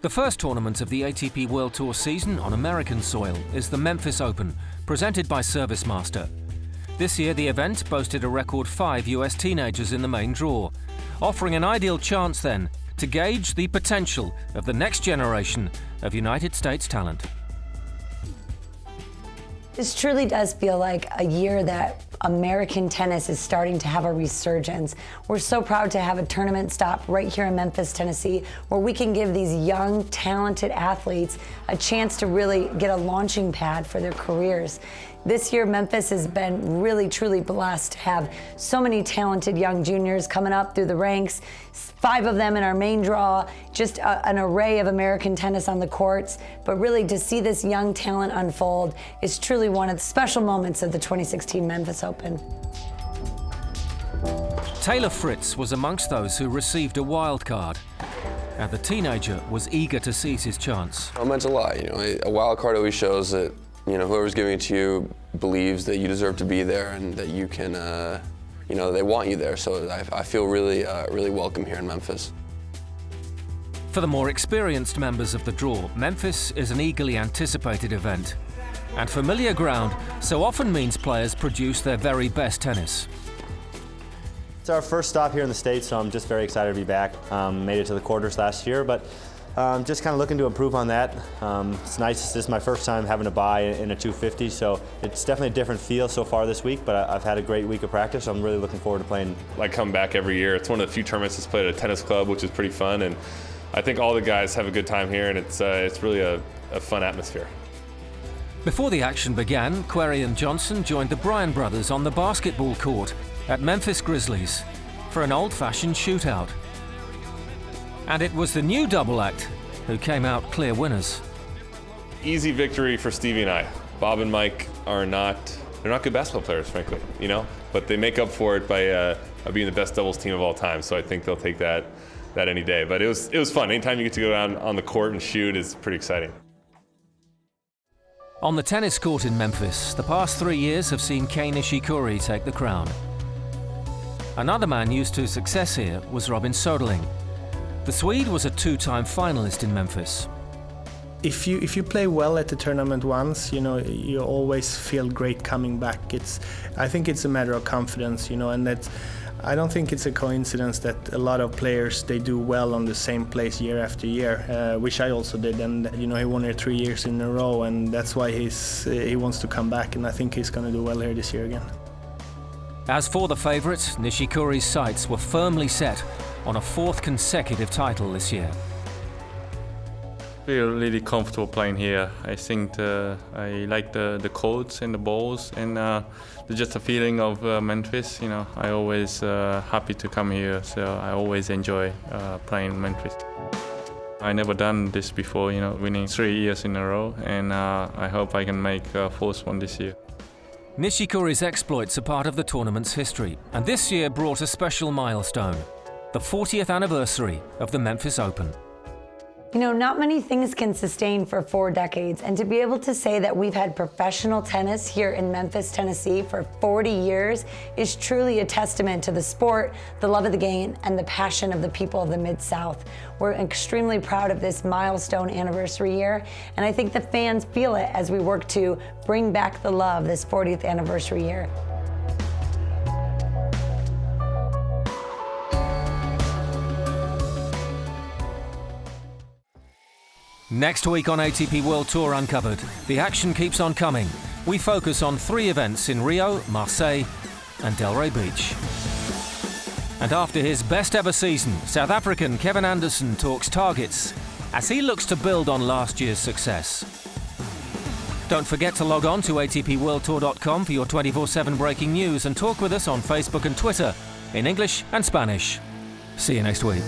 The first tournament of the ATP World Tour season on American soil is the Memphis Open, presented by ServiceMaster. This year the event boasted a record 5 US teenagers in the main draw, offering an ideal chance then to gauge the potential of the next generation of United States talent. This truly does feel like a year that American tennis is starting to have a resurgence. We're so proud to have a tournament stop right here in Memphis, Tennessee, where we can give these young, talented athletes a chance to really get a launching pad for their careers. This year, Memphis has been really, truly blessed to have so many talented young juniors coming up through the ranks, 5 of them in our main draw, just an array of American tennis on the courts. But really, to see this young talent unfold is truly one of the special moments of the 2016 Memphis Open. Taylor Fritz was amongst those who received a wild card, and the teenager was eager to seize his chance. It meant a lot. A wild card always shows that whoever's giving it to you believes that you deserve to be there and that you can, they want you there. So I feel really, really welcome here in Memphis. For the more experienced members of the draw, Memphis is an eagerly anticipated event. And familiar ground so often means players produce their very best tennis. It's our first stop here in the States, so I'm just very excited to be back. Made it to the quarters last year, but just kind of looking to improve on that. It's nice, this is my first time having a bye in a 250, so it's definitely a different feel so far this week, but I've had a great week of practice, so I'm really looking forward to playing. I come back every year. It's one of the few tournaments that's played at a tennis club, which is pretty fun, and I think all the guys have a good time here, and it's really a fun atmosphere. Before the action began, Querrey and Johnson joined the Bryan brothers on the basketball court at Memphis Grizzlies for an old-fashioned shootout. And it was the new double act who came out clear winners. Easy victory for Stevie and I. Bob and Mike they're not good basketball players, frankly, but they make up for it by being the best doubles team of all time. So I think they'll take that any day. But it was fun. Anytime you get to go down on the court and shoot is pretty exciting. On the tennis court in Memphis, the past 3 years have seen Kei Nishikori take the crown. Another man used to success here was Robin Soderling. The Swede was a 2-time finalist in Memphis. If you play well at the tournament once, you always feel great coming back. I think it's a matter of confidence, and I don't think it's a coincidence that a lot of players, they do well on the same place year after year, which I also did, and he won here 3 years in a row, and that's why he wants to come back, and I think he's going to do well here this year again. As for the favourite, Nishikori's sights were firmly set on a 4th consecutive title this year. I feel really comfortable playing here. I think I like the courts and the balls, and just the feeling of Memphis. I always happy to come here, so I always enjoy playing Memphis. I never done this before, winning 3 years in a row, and I hope I can make a 4th one this year. Nishikori's exploits are part of the tournament's history, and this year brought a special milestone: the 40th anniversary of the Memphis Open. Not many things can sustain for 4 decades, and to be able to say that we've had professional tennis here in Memphis, Tennessee for 40 years is truly a testament to the sport, the love of the game, and the passion of the people of the Mid-South. We're extremely proud of this milestone anniversary year, and I think the fans feel it as we work to bring back the love this 40th anniversary year. Next week on ATP World Tour Uncovered, the action keeps on coming. We focus on 3 events in Rio, Marseille and Delray Beach. And after his best ever season, South African Kevin Anderson talks targets as he looks to build on last year's success. Don't forget to log on to atpworldtour.com for your 24/7 breaking news and talk with us on Facebook and Twitter in English and Spanish. See you next week.